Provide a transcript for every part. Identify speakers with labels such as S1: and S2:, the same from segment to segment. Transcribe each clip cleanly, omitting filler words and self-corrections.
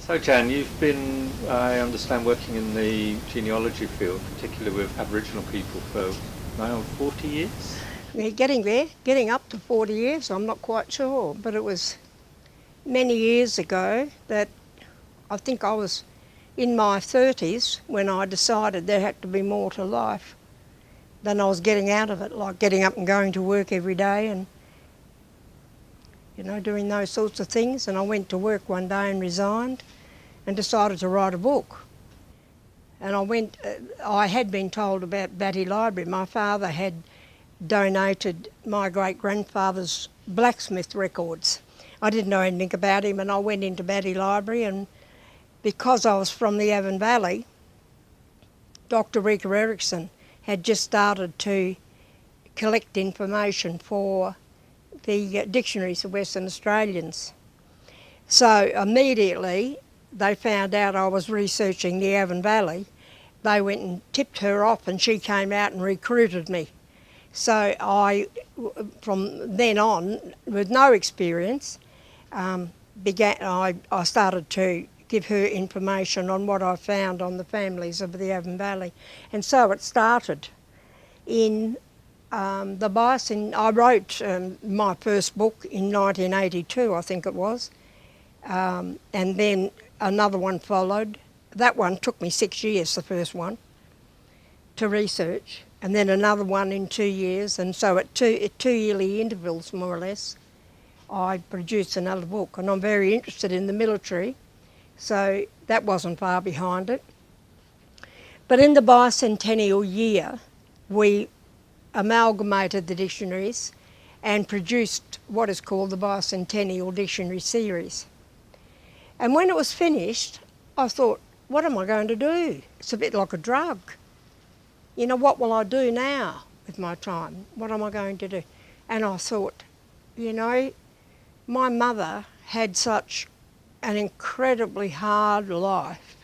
S1: So Jan, you've been, I understand, working in the genealogy field, particularly with Aboriginal people for now 40 years?
S2: Yeah, getting there, getting up to 40 years, I'm not quite sure, but it was many years ago that I think I was in my 30s when I decided there had to be more to life than I was getting out of it, like getting up and going to work every day and, doing those sorts of things. And I went to work one day and resigned and decided to write a book. And I had been told about Batty Library. My father had donated my great-grandfather's blacksmith records. I didn't know anything about him, and I went into Batty Library, and because I was from the Avon Valley, Dr. Rika Erickson had just started to collect information for the dictionaries of Western Australians. So immediately they found out I was researching the Avon Valley. They went and tipped her off, and she came out and recruited me. So from then on, with no experience, I started to give her information on what I found on the families of the Avon Valley. And so it started. In the Bison, I wrote my first book in 1982, I think it was, and then another one followed. That one took me 6 years, the first one, to research, and then another one in 2 years, and so at two-yearly intervals, more or less, I produced another book. And I'm very interested in the military, so that wasn't far behind it. But in the bicentennial year, we amalgamated the dictionaries and produced what is called the Bicentennial Dictionary Series. And when it was finished, I thought, what am I going to do? It's a bit like a drug. What will I do now with my time? What am I going to do? And I thought, my mother had such an incredibly hard life.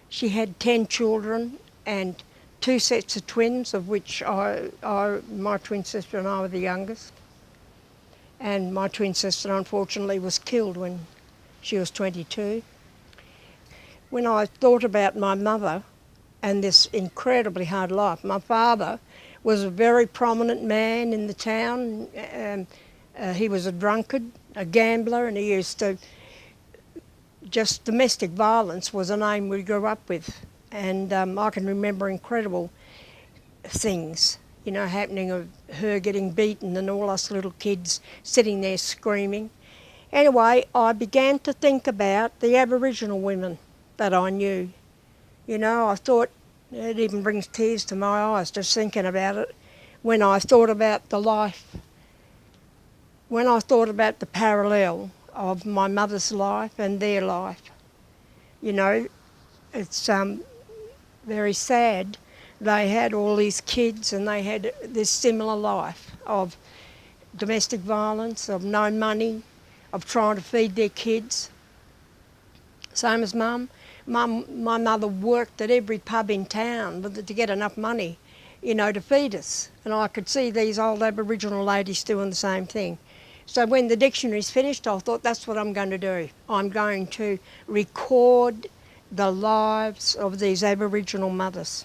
S2: She had 10 children and 2 sets of twins, of which my twin sister and I were the youngest. And my twin sister, unfortunately, was killed when she was 22. When I thought about my mother and this incredibly hard life, my father was a very prominent man in the town. He was a drunkard, a gambler, and he used to just domestic violence was a name we grew up with. And I can remember incredible things, happening, of her getting beaten and all us little kids sitting there screaming. Anyway, I began to think about the Aboriginal women that I knew. I thought, it even brings tears to my eyes just thinking about it, when I thought about the life, when I thought about the parallel of my mother's life and their life. It's very sad. They had all these kids and they had this similar life of domestic violence, of no money, of trying to feed their kids. Same as Mum. My mother worked at every pub in town to get enough money, to feed us. And I could see these old Aboriginal ladies doing the same thing. So when the dictionary's finished, I thought, that's what I'm going to do. I'm going to record the lives of these Aboriginal mothers,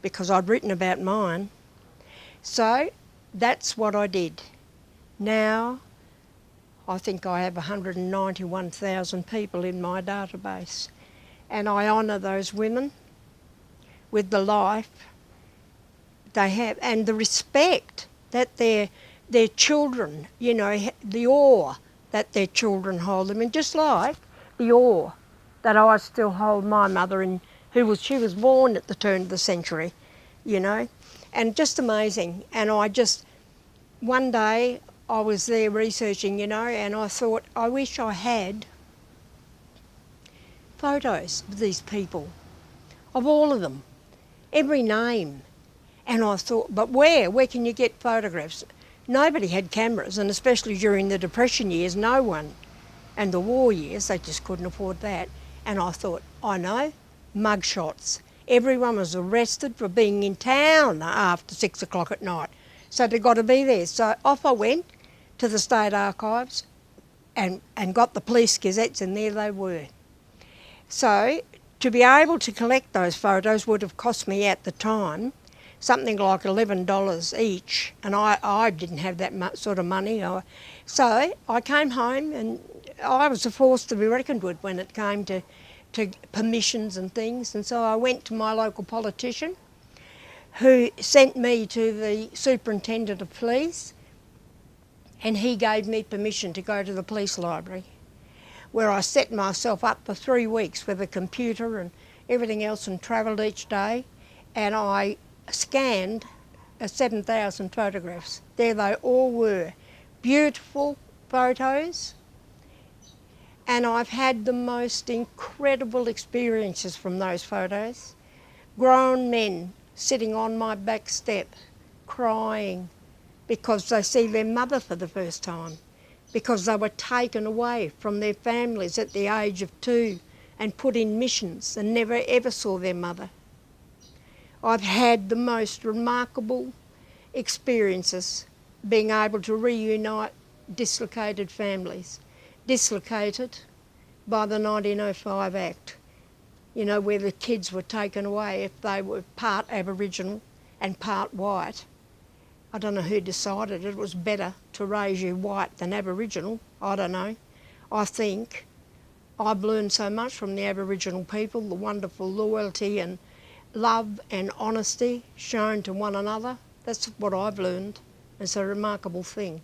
S2: because I'd written about mine. So that's what I did. Now I think I have 191,000 people in my database, and I honour those women with the life they have and the respect that their children, the awe that their children hold them in, just like the awe that I still hold my mother in, she was born at the turn of the century, and just amazing. And one day I was there researching, and I thought, I wish I had photos of these people, of all of them, every name. And I thought, but where can you get photographs? Nobody had cameras, and especially during the Depression years, no one. And the war years, they just couldn't afford that. And I thought, I know, mugshots. Everyone was arrested for being in town after 6 o'clock at night. So they've got to be there. So off I went to the State Archives, and got the police gazettes, and there they were. So to be able to collect those photos would have cost me at the time something like $11 each, and I didn't have that sort of money. So I came home, and I was a force to be reckoned with when it came to permissions and things, and so I went to my local politician, who sent me to the Superintendent of Police, and he gave me permission to go to the police library, where I set myself up for 3 weeks with a computer and everything else and travelled each day, and I scanned 7,000 photographs. There they all were, beautiful photos, and I've had the most incredible experiences from those photos. Grown men sitting on my back step crying because they see their mother for the first time, because they were taken away from their families at the age of 2 and put in missions and never ever saw their mother. I've had the most remarkable experiences being able to reunite dislocated families, dislocated by the 1905 Act, you know, where the kids were taken away if they were part Aboriginal and part white. I don't know who decided it was better to raise you white than Aboriginal. I don't know. I think I've learned so much from the Aboriginal people, the wonderful loyalty and love and honesty shown to one another. That's what I've learned. It's a remarkable thing.